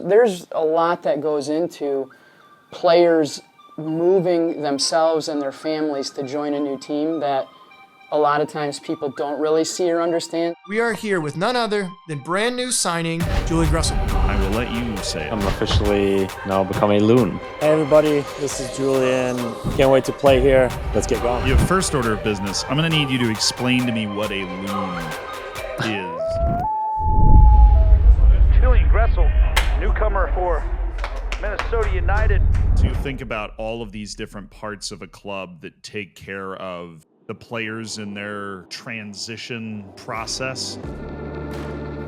There's a lot that goes into players moving themselves and their families to join a new team that a lot of times people don't really see or understand. We are here with none other than brand new signing, Julian Gressel. I will let you say it. I'm officially now become a loon. Hey everybody, this is Julian. Can't wait to play here. Let's get going. You have first order of business. I'm going to need you to explain to me what a loon is. Julian Gressel, newcomer for Minnesota United. So you think about all of these different parts of a club that take care of the players in their transition process.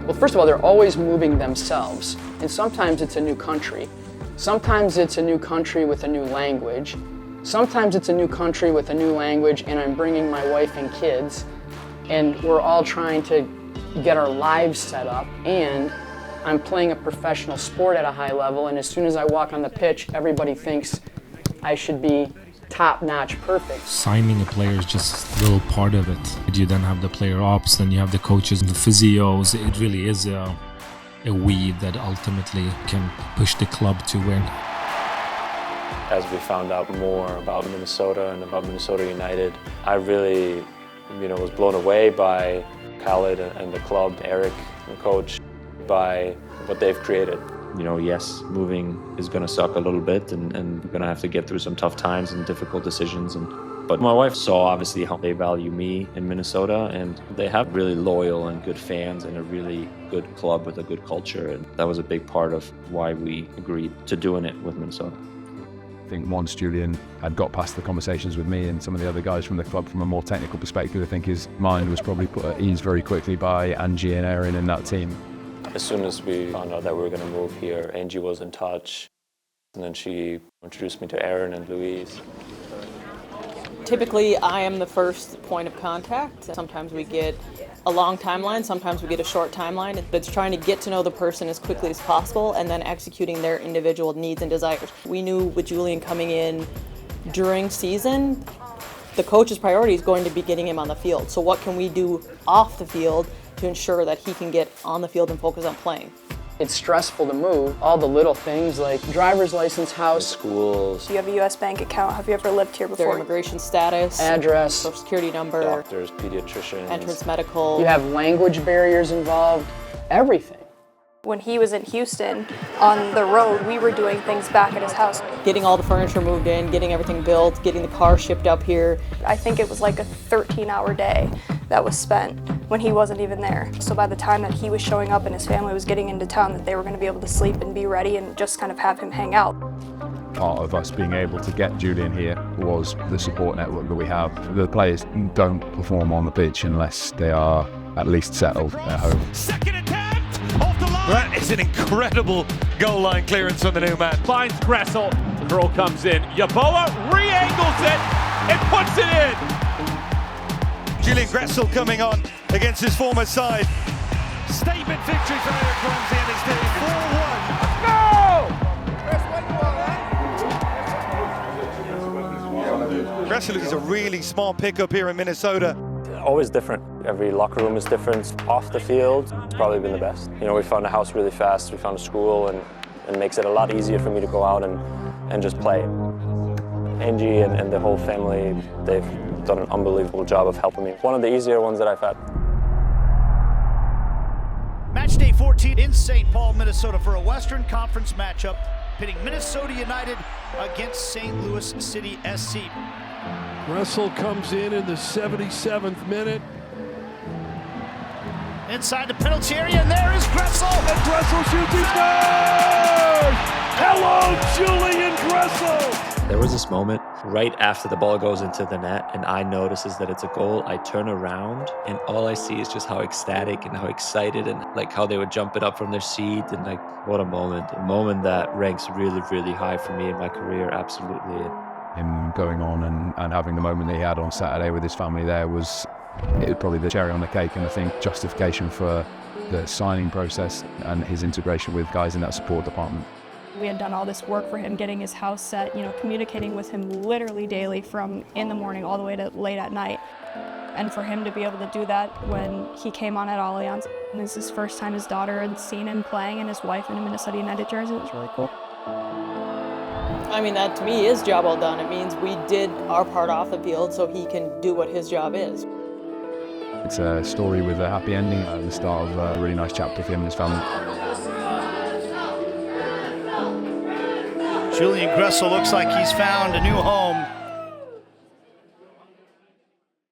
Well, first of all, they're always moving themselves, and sometimes it's a new country. Sometimes it's a new country with a new language. Sometimes it's a new country with a new language, and I'm bringing my wife and kids, and we're all trying to get our lives set up, and I'm playing a professional sport at a high level, and as soon as I walk on the pitch, everybody thinks I should be top-notch perfect. Signing a player is just a little part of it. You then have the player ops, then you have the coaches and the physios. It really is a weed that ultimately can push the club to win. As we found out more about Minnesota and about Minnesota United, I really, was blown away by Khaled and the club, Eric, the coach, by what they've created. Yes, moving is going to suck a little bit and we're going to have to get through some tough times and difficult decisions. But my wife saw obviously how they value me in Minnesota, and they have really loyal and good fans and a really good club with a good culture. And that was a big part of why we agreed to doing it with Minnesota. I think once Julian had got past the conversations with me and some of the other guys from the club from a more technical perspective, I think his mind was probably put at ease very quickly by Angie and Aaron in that team. As soon as we found out that we were going to move here, Angie was in touch, and then she introduced me to Aaron and Louise. Typically, I am the first point of contact. Sometimes we get a long timeline, sometimes we get a short timeline. It's trying to get to know the person as quickly as possible and then executing their individual needs and desires. We knew with Julian coming in during season, the coach's priority is going to be getting him on the field. So what can we do off the field to ensure that he can get on the field and focus on playing? It's stressful to move. All the little things like driver's license, house, schools. Do you have a US bank account? Have you ever lived here before? Their immigration status, address, social security number, doctors, pediatricians, entrance medical. You have language barriers involved, everything. When he was in Houston on the road, we were doing things back at his house. Getting all the furniture moved in, getting everything built, getting the car shipped up here. I think it was like a 13-hour day that was spent when he wasn't even there. So by the time that he was showing up and his family was getting into town, that they were going to be able to sleep and be ready and just kind of have him hang out. Part of us being able to get Julian here was the support network that we have. The players don't perform on the pitch unless they are at least settled at home. Second attempt, off the line. That is an incredible goal line clearance from the new man. Finds Gressel, the curl comes in. Yaboa re-angles it and puts it in. Julian Gressel coming on against his former side. Statement victory for Eric Ramsey and his team. 4-1. Gressel is a really smart pickup here in Minnesota. Always different. Every locker room is different. Off the field, it's probably been the best. We found a house really fast, we found a school, and it makes it a lot easier for me to go out and just play. Angie and the whole family, they've done an unbelievable job of helping me. One of the easier ones that I've had. Match day 14 in St. Paul, Minnesota for a Western Conference matchup pitting Minnesota United against St. Louis City SC. Gressel comes in the 77th minute. Inside the penalty area, and there is Gressel! And Gressel shoots, he scores! Hello, Julian Gressel! There was this moment right after the ball goes into the net and I notices that it's a goal. I turn around and all I see is just how ecstatic and how excited and like how they were jumping up from their seat, and like what a moment that ranks really, really high for me in my career, absolutely. Him going on and having the moment that he had on Saturday with his family there was probably the cherry on the cake, and I think justification for the signing process and his integration with guys in that support department. We had done all this work for him, getting his house set, communicating with him literally daily from in the morning all the way to late at night. And for him to be able to do that when he came on at Allianz, and it's his first time his daughter had seen him playing and his wife in a Minnesota United jersey, it was really cool. I mean, that to me is job well done. It means we did our part off the field so he can do what his job is. It's a story with a happy ending at the start of a really nice chapter for him and his family. Julian Gressel looks like he's found a new home